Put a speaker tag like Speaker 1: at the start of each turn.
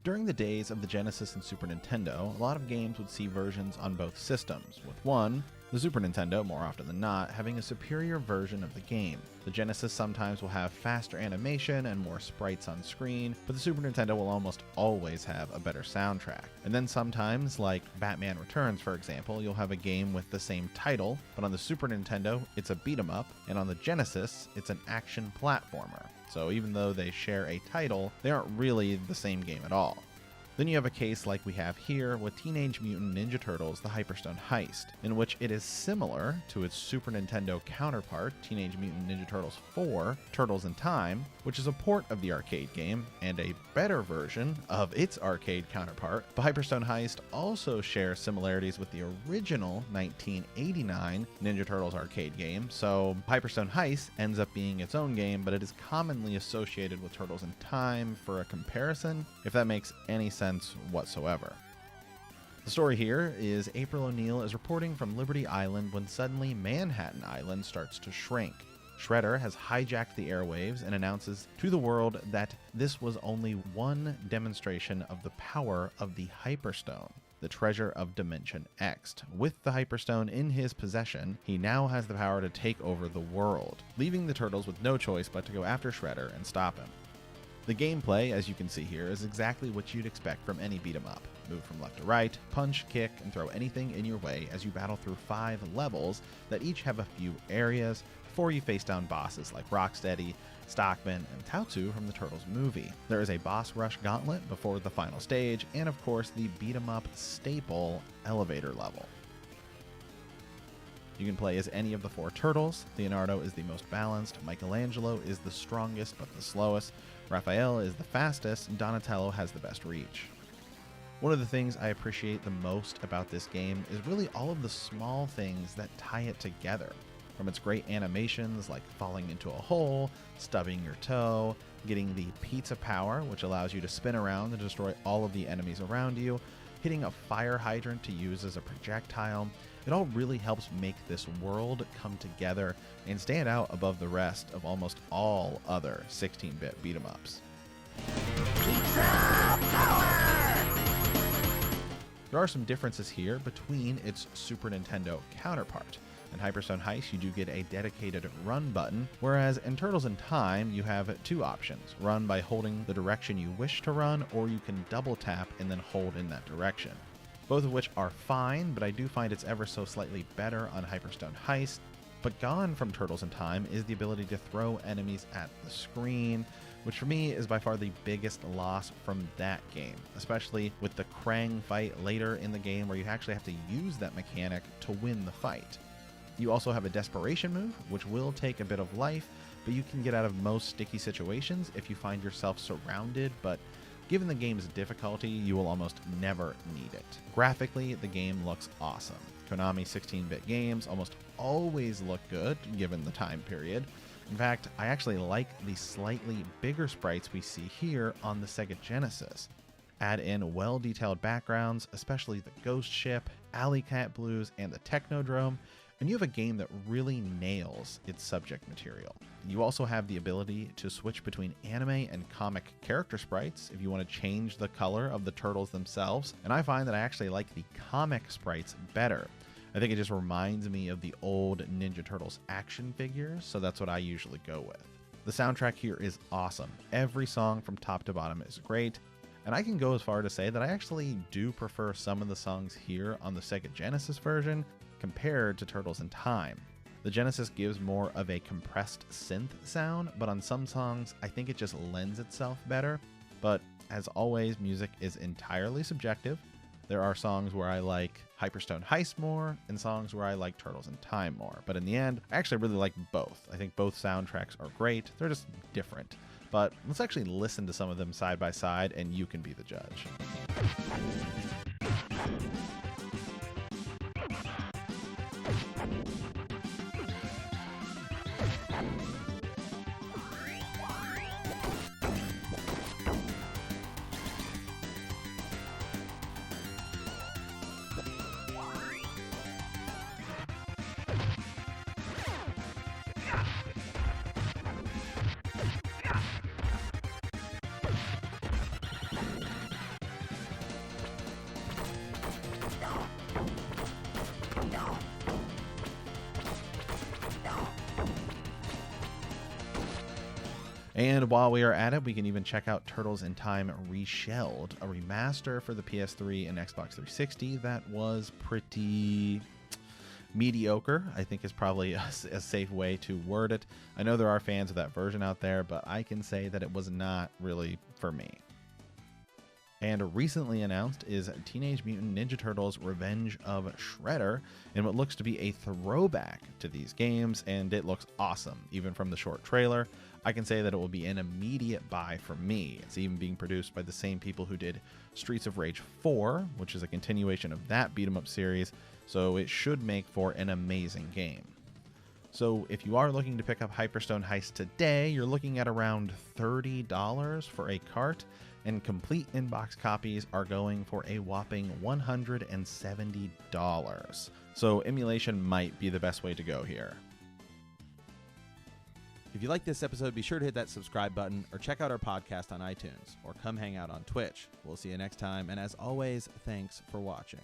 Speaker 1: During the days of the Genesis and Super Nintendo, a lot of games would see versions on both systems, with the Super Nintendo, more often than not, having a superior version of the game. The Genesis sometimes will have faster animation and more sprites on screen, but the Super Nintendo will almost always have a better soundtrack. And then sometimes, like Batman Returns for example, you'll have a game with the same title, but on the Super Nintendo it's a beat-em-up, and on the Genesis it's an action platformer. So even though they share a title, they aren't really the same game at all. Then you have a case like we have here with Teenage Mutant Ninja Turtles: The Hyperstone Heist, in which it is similar to its Super Nintendo counterpart, Teenage Mutant Ninja Turtles 4: Turtles in Time, which is a port of the arcade game, and a better version of its arcade counterpart. The Hyperstone Heist also shares similarities with the original 1989 Ninja Turtles arcade game, so Hyperstone Heist ends up being its own game, but it is commonly associated with Turtles in Time for a comparison, if that makes any sense whatsoever. The story here is April O'Neil is reporting from Liberty Island when suddenly Manhattan Island starts to shrink. Shredder has hijacked the airwaves and announces to the world that this was only one demonstration of the power of the Hyperstone, the treasure of Dimension X. With the Hyperstone in his possession, he now has the power to take over the world, leaving the Turtles with no choice but to go after Shredder and stop him. The gameplay, as you can see here, is exactly what you'd expect from any beat-em-up. Move from left to right, punch, kick, and throw anything in your way as you battle through 5 levels that each have a few areas before you face down bosses like Rocksteady, Stockman, and Tautsu from the Turtles movie. There is a boss rush gauntlet before the final stage, and of course the beat-em-up staple elevator level. You can play as any of the 4 turtles. Leonardo is the most balanced, Michelangelo is the strongest but the slowest, Raphael is the fastest, and Donatello has the best reach. One of the things I appreciate the most about this game is really all of the small things that tie it together. From its great animations like falling into a hole, stubbing your toe, getting the pizza power, which allows you to spin around and destroy all of the enemies around you, hitting a fire hydrant to use as a projectile. It all really helps make this world come together and stand out above the rest of almost all other 16-bit beat-em-ups. There are some differences here between its Super Nintendo counterpart. In Hyperstone Heist, you do get a dedicated run button, whereas in Turtles in Time, you have 2 options. Run by holding the direction you wish to run, or you can double tap and then hold in that direction. Both of which are fine, but I do find it's ever so slightly better on Hyperstone Heist. But gone from Turtles in Time is the ability to throw enemies at the screen, which for me is by far the biggest loss from that game, especially with the Krang fight later in the game where you actually have to use that mechanic to win the fight. You also have a desperation move, which will take a bit of life, but you can get out of most sticky situations if you find yourself surrounded, but given the game's difficulty, you will almost never need it. Graphically, the game looks awesome. Konami 16-bit games almost always look good, given the time period. In fact, I actually like the slightly bigger sprites we see here on the Sega Genesis. Add in well-detailed backgrounds, especially the Ghost Ship, Alley Cat Blues, and the Technodrome, and you have a game that really nails its subject material. You also have the ability to switch between anime and comic character sprites if you want to change the color of the turtles themselves, and I find that I actually like the comic sprites better. I think it just reminds me of the old Ninja Turtles action figures, so that's what I usually go with. The soundtrack here is awesome. Every song from top to bottom is great, and I can go as far to say that I actually do prefer some of the songs here on the Sega Genesis version compared to Turtles in Time. The Genesis gives more of a compressed synth sound, but on some songs I think it just lends itself better. But as always, music is entirely subjective. There are songs where I like Hyperstone Heist more and songs where I like Turtles in Time more. But in the end, I actually really like both. I think both soundtracks are great. They're just different. But let's actually listen to some of them side by side and you can be the judge. And while we are at it, we can even check out Turtles in Time Reshelled, a remaster for the PS3 and Xbox 360 that was pretty mediocre, I think is probably a safe way to word it. I know there are fans of that version out there, but I can say that it was not really for me. And recently announced is Teenage Mutant Ninja Turtles Revenge of Shredder, in what looks to be a throwback to these games, and it looks awesome. Even from the short trailer, I can say that it will be an immediate buy for me. It's even being produced by the same people who did Streets of Rage 4, which is a continuation of that beat-em-up series, so it should make for an amazing game. So if you are looking to pick up Hyperstone Heist today, you're looking at around $30 for a cart, and complete inbox copies are going for a whopping $170. So emulation might be the best way to go here.
Speaker 2: If you like this episode, be sure to hit that subscribe button or check out our podcast on iTunes or come hang out on Twitch. We'll see you next time, and as always, thanks for watching.